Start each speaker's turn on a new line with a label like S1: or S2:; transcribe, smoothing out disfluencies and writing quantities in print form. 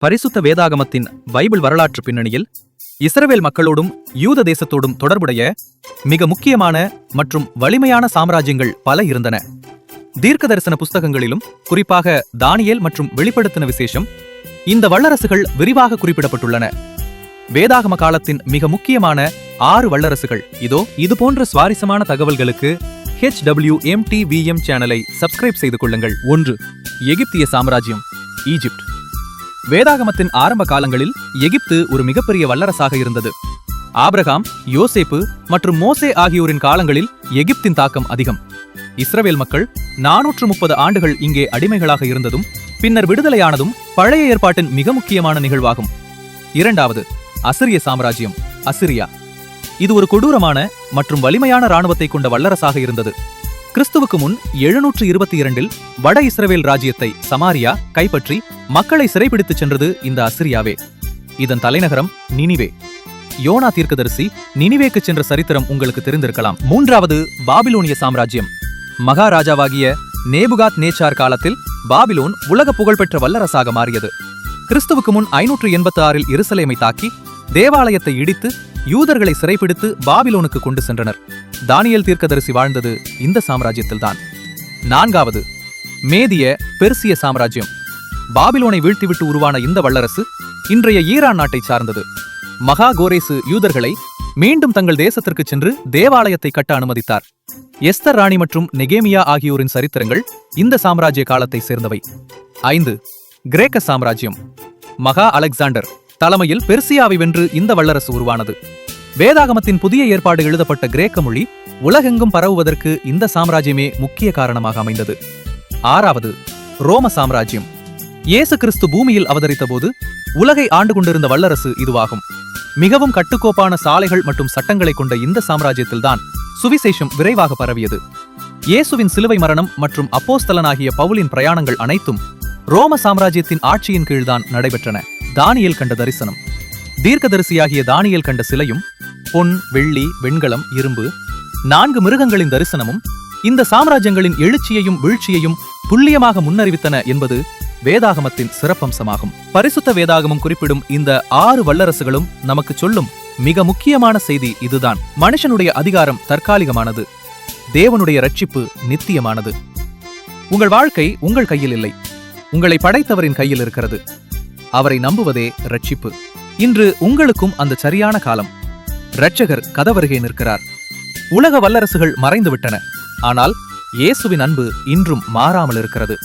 S1: பரிசுத்த வேதாகமத்தின் பைபிள் வரலாற்று பின்னணியில் இஸ்ரவேல் மக்களோடும் யூத தேசத்தோடும் தொடர்புடைய மிக முக்கியமான மற்றும் வலிமையான சாம்ராஜ்யங்கள் பல இருந்தன. தீர்க்க தரிசன புஸ்தகங்களிலும் குறிப்பாக தானியேல் மற்றும் வெளிப்படுத்தின விசேஷம் இந்த வல்லரசுகள் விரிவாக குறிப்பிடப்பட்டுள்ளன. வேதாகம காலத்தின் மிக முக்கியமான 6 வல்லரசுகள் இதோ. இது போன்ற சுவாரஸ்யமான தகவல்களுக்கு HWMTVM சேனலை சப்ஸ்கிரைப் செய்து கொள்ளுங்கள். 1. எகிப்திய சாம்ராஜ்யம், ஈஜிப்ட். வேதாகமத்தின் ஆரம்ப காலங்களில் எகிப்து ஒரு மிகப்பெரிய வல்லரசாக இருந்தது. ஆபிரகாம், யோசேப்பு மற்றும் மோசே ஆகியோரின் காலங்களில் எகிப்தின் தாக்கம் அதிகம். இஸ்ரவேல் மக்கள் 430 ஆண்டுகள் இங்கே அடிமைகளாக இருந்ததும் பின்னர் விடுதலையானதும் பழைய ஏற்பாட்டின் மிக முக்கியமான நிகழ்வாகும். 2. அசிரிய சாம்ராஜ்யம், அசிரியா. இது ஒரு கொடூரமான மற்றும் வலிமையான இராணுவத்தை கொண்ட வல்லரசாக இருந்தது. கிறிஸ்துவுக்கு முன் 722இல் வட இஸ்ரவேல் ராஜ்யத்தை சமாரியா கைப்பற்றி மக்களை சிறைபிடித்துச் சென்றது இந்த அசிரியாவே. இதன் தலைநகரம் நினிவே. யோனா தீர்க்கதரிசி நினிவேக்கு சென்ற சரித்திரம் உங்களுக்கு தெரிந்திருக்கலாம். 3. பாபிலோனிய சாம்ராஜ்யம். மகாராஜாவாகிய நேபுகாத் நேச்சார் காலத்தில் பாபிலோன் உலக புகழ்பெற்ற வல்லரசாக மாறியது. கிறிஸ்துவுக்கு முன் 586இல் எருசலேமை தாக்கி தேவாலயத்தை இடித்து யூதர்களை சிறைப்பிடித்து பாபிலோனுக்கு கொண்டு சென்றனர். தானியேல் தீர்க்கதரிசி வாழ்ந்தது இந்த சாம்ராஜ்யத்தில்தான். 4. மேதிய பெர்சிய சாம்ராஜ்யம். பாபிலோனை வீழ்த்திவிட்டு உருவான இந்த வல்லரசு இன்றைய ஈரான் நாட்டை சார்ந்தது. மகா கோரேசு யூதர்களை மீண்டும் தங்கள் தேசத்திற்கு சென்று தேவாலயத்தை கட்ட அனுமதித்தார். எஸ்தர் ராணி மற்றும் நெகேமியா ஆகியோரின் சரித்திரங்கள் இந்த சாம்ராஜ்ய காலத்தை சேர்ந்தவை. 5. கிரேக்க சாம்ராஜ்யம். மகா அலெக்சாண்டர் தலைமையில் பெர்சியாவை வென்று இந்த வல்லரசு உருவானது. வேதாகமத்தின் புதிய ஏற்பாடு எழுதப்பட்ட கிரேக்க மொழி உலகெங்கும் பரவுவதற்கு இந்த சாம்ராஜ்யமே முக்கிய காரணமாக அமைந்தது. 6. ரோம சாம்ராஜ்யம். இயேசு கிறிஸ்து பூமியில் அவதரித்த போது உலகை ஆண்டு கொண்டிருந்த வல்லரசு இதுவாகும். மிகவும் கட்டுக்கோப்பான சாலைகள் மற்றும் சட்டங்களை கொண்ட இந்த சாம்ராஜ்யத்தில்தான் சுவிசேஷம் விரைவாக பரவியது. இயேசுவின் சிலுவை மரணம் மற்றும் அப்போஸ்தலனாகிய பவுலின் பிரயாணங்கள் அனைத்தும் ரோம சாம்ராஜ்யத்தின் ஆட்சியின் கீழ்தான் நடைபெற்றன. தானியேல் கண்ட தரிசனம். தீர்க்கதரிசியாகிய தானியேல் கண்ட சிலையும் பொன், வெள்ளி, வெண்கலம், இரும்பு 4 மிருகங்களின் தரிசனமும் இந்த சாம்ராஜ்யங்களின் எழுச்சியையும் வீழ்ச்சியையும் துல்லியமாக முன்னறிவித்தன என்பது வேதாகமத்தின் சிறப்பம்சமாகும். பரிசுத்த வேதாகமம் குறிப்பிடும் இந்த 6 வல்லரசுகளும் நமக்கு சொல்லும் மிக முக்கியமான செய்தி இதுதான். மனுஷனுடைய அதிகாரம் தற்காலிகமானது, தேவனுடைய ரட்சிப்பு நித்தியமானது. உங்கள் வாழ்க்கை உங்கள் கையில் இல்லை, உங்களை படைத்தவரின் கையில் இருக்கிறது. அவரை நம்புவதே ரட்சிப்பு. இன்று உங்களுக்கும் அந்த சரியான காலம். இரட்சகர் கதவருகே நிற்கிறார். உலக வல்லரசுகள் மறைந்துவிட்டன, ஆனால் இயேசுவின் அன்பு இன்றும் மாறாமல் இருக்கிறது.